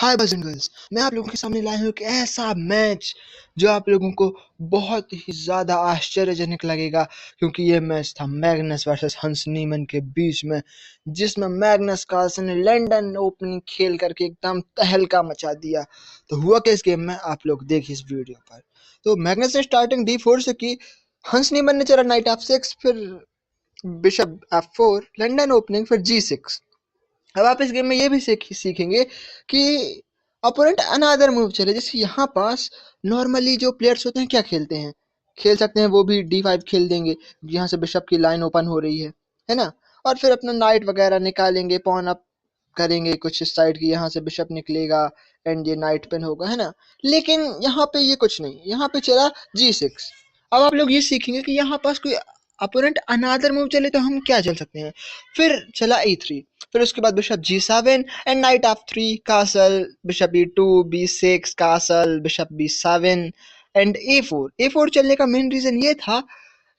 Hi boys and girls, मैं आप लोगों के सामने लाया हूँ एक ऐसा मैच जो आप लोगों को बहुत ही ज़्यादा आश्चर्यजनक लगेगा, क्योंकि ये मैच था मैग्नस वर्सेस हंस नीमन के बीच में, जिसमें मैग्नस कार्लसन ने लंदन ओपनिंग खेल करके एकदम तहलका मचा दिया। तो हुआ क्या इस गेम में, आप लोग देखिए इस वीडियो पर। तो मैग्नस ने स्टार्टिंग D4 से की, हंस नीमन ने चला नाइट F6, फिर बिशप F4, लंदन ओपनिंग, फिर G6। अब आप इस गेम में ये भी सीखेंगे कि अपोनेंट अनदर मूव चले। जैसे यहाँ पास नॉर्मली जो प्लेयर्स होते हैं क्या खेलते हैं, खेल सकते हैं वो भी D5 खेल देंगे, यहाँ से बिशप की लाइन ओपन हो रही है ना। और फिर अपना नाइट वगैरह निकालेंगे, पॉन अप करेंगे कुछ इस साइड की, यहाँ से बिशप निकलेगा एंड ये नाइट पिन होगा, है ना। लेकिन यहाँ पे ये कुछ नहीं, यहाँ पे चला G6। अब आप लोग ये सीखेंगे कि यहाँ पास कोई अपोनेंट अनदर मूव चले तो हम क्या चल सकते हैं। फिर चला E3, फिर उसके बाद bishop G7 and night F3, castle, bishop E2, B6, castle, bishop B7 and A4 चलने का मेन रीजन ये था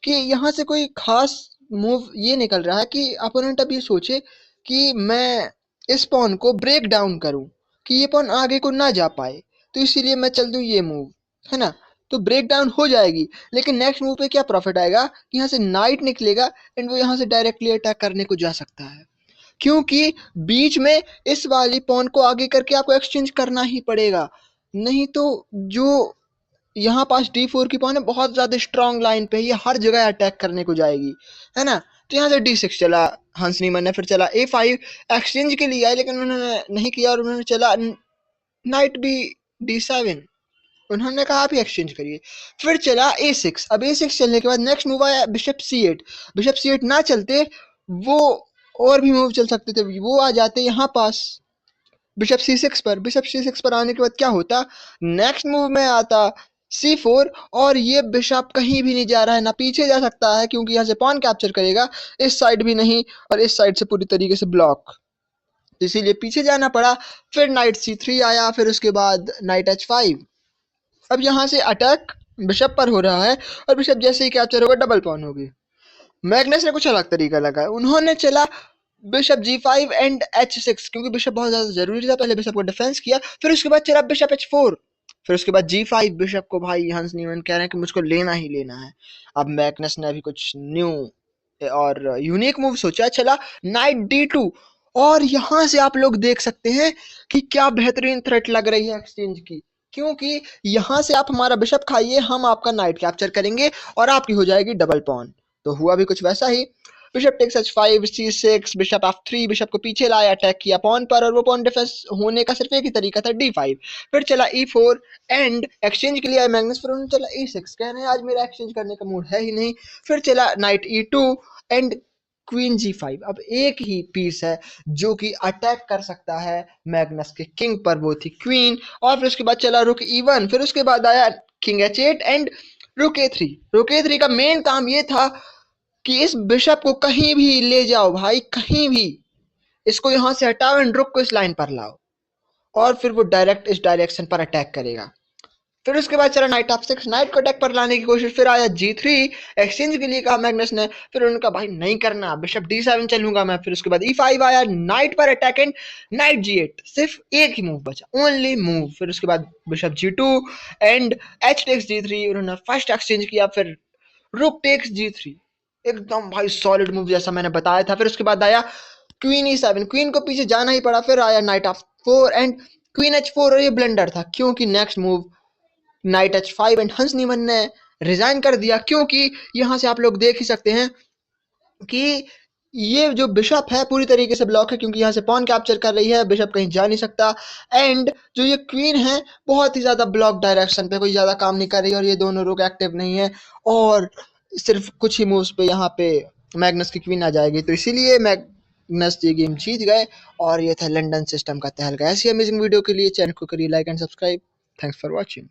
कि यहाँ से कोई खास मूव ये निकल रहा है कि अपोनेंट अब ये सोचे कि मैं इस पॉन को ब्रेक डाउन करूं कि ये पॉन आगे को ना जा पाए, तो इसीलिए मैं चल दूं ये मूव, है ना। तो ब्रेक डाउन हो जाएगी, लेकिन नेक्स्ट मूव पे क्या प्रॉफिट आएगा कि यहाँ से नाइट निकलेगा एंड वो यहाँ से डायरेक्टली अटैक करने को जा सकता है, क्योंकि बीच में इस वाली पॉन को आगे करके आपको एक्सचेंज करना ही पड़ेगा। नहीं तो जो यहाँ पास D4 की पॉन है बहुत ज्यादा स्ट्रॉन्ग लाइन पे, ये हर जगह अटैक करने को जाएगी, है ना। तो यहाँ से D6 चला हंस नीमन ने, फिर चला A5 एक्सचेंज के लिए आए, लेकिन उन्होंने नहीं किया और उन्होंने चला नाइट भी D7, उन्होंने कहा आप ही एक्सचेंज करिए। फिर चला A6। अब A6 चलने के बाद नेक्स्ट मूव आया बिशप C8। बिशप C8 ना चलते वो और भी मूव चल सकते थे, वो आ जाते यहाँ पास बिशप C6 पर। बिशप C6 पर आने के बाद क्या होता, नेक्स्ट मूव में आता C4, और ये बिशप कहीं भी नहीं जा रहा है, ना पीछे जा सकता है क्योंकि यहाँ से पॉन कैप्चर करेगा, इस साइड भी नहीं और इस साइड से पूरी तरीके से ब्लॉक, इसीलिए पीछे जाना पड़ा। फिर नाइट C3 आया, फिर उसके बाद नाइट H5। अब यहाँ से अटैक बिशप पर हो रहा है और बिशप जैसे ही कैप्चर होगा डबल पॉन होगी। मैग्नस ने कुछ अलग तरीका लगाया, उन्होंने चला बिशप G5 एंड H6, क्योंकि बिशप बहुत ज्यादा जरूरी था, पहले बिशप को डिफेंस किया, फिर उसके बाद चला बिशप H4, फिर उसके बाद G5। बिशप को भाई हंस नीमन कह रहे हैं कि मुझको लेना ही लेना है। अब मैग्नस ने अभी कुछ न्यू और यूनिक मूव सोचा, चला नाइट D2, और यहाँ से आप लोग देख सकते हैं कि क्या बेहतरीन थ्रेट लग रही है एक्सचेंज की, क्योंकि यहाँ से आप हमारा बिशप खाइए, हम आपका नाइट कैप्चर करेंगे और आपकी हो जाएगी डबल पॉन। तो हुआ भी कुछ वैसा ही, bishop takes H5, C6, bishop F3, bishop को पीछे लाया, अटैक किया पॉन पर, और वो पॉन डिफेंस होने का सिर्फ एक ही तरीका था, D5। फिर चला E4 एंड एक्सचेंज के लिए आया मैग्नस, फिर उन्होंने चला E6, कह रहे हैं आज मेरा एक्सचेंज करने का मूड है ही नहीं। फिर चला night E2 and queen G5। अब एक ही पीस है जो कि अटैक कर सकता है मैग्नस के किंग पर, वो थी क्वीन। और फिर उसके बाद चला रुक E1, फिर उसके बाद आया किंग H8 एंड रुक A3। रुक A3 का मेन काम ये था कि इस बिशप को कहीं भी ले जाओ भाई, कहीं भी इसको यहां से हटाओ एंड रुक को इस लाइन पर लाओ, और फिर वो डायरेक्ट इस डायरेक्शन पर अटैक करेगा। फिर उसके बाद चला नाइट F6, नाइट को अटैक पर लाने की कोशिश। फिर आया G3, एक्सचेंज के लिए कहा मैग्नस ने, फिर उन्होंने कहा भाई नहीं करना, बिशप D7 चलूंगा मैं। फिर उसके बाद E5 आया, नाइट पर अटैक एंड नाइट G8, सिर्फ एक ही मूव बचा, ओनली मूव। फिर उसके बाद bishop G2 and H takes G3, उन्होंने फर्स्ट एक्सचेंज किया, फिर रुक टेक्स G3, एकदम भाई सॉलिड मूव जैसा मैंने बताया था। फिर उसके बाद आया क्वीन E7, क्वीन को पीछे जाना ही पड़ा। फिर आया night F4 and queen H4, और ये ब्लंडर था क्योंकि next move night H5 and हंस नीमन ने रिजाइन कर दिया, क्योंकि यहाँ से आप लोग देख ही सकते हैं कि ये जो बिशप है पूरी तरीके से ब्लॉक है, क्योंकि यहाँ से पॉन कैप्चर कर रही है, बिशप कहीं जा नहीं सकता। एंड जो ये क्वीन है बहुत ही ज्यादा ब्लॉक डायरेक्शन पे, कोई ज्यादा काम नहीं कर रही, और ये दोनों रुक एक्टिव नहीं है, और सिर्फ कुछ ही मूव्स पे यहाँ पे मैग्नस की क्वीन आ जाएगी। तो इसीलिए मैग्नस ये गेम जीत गए, और ये था लंदन सिस्टम का तहलका। ऐसी अमेजिंग वीडियो के लिए चैनल को करिए like and subscribe. Thanks for watching.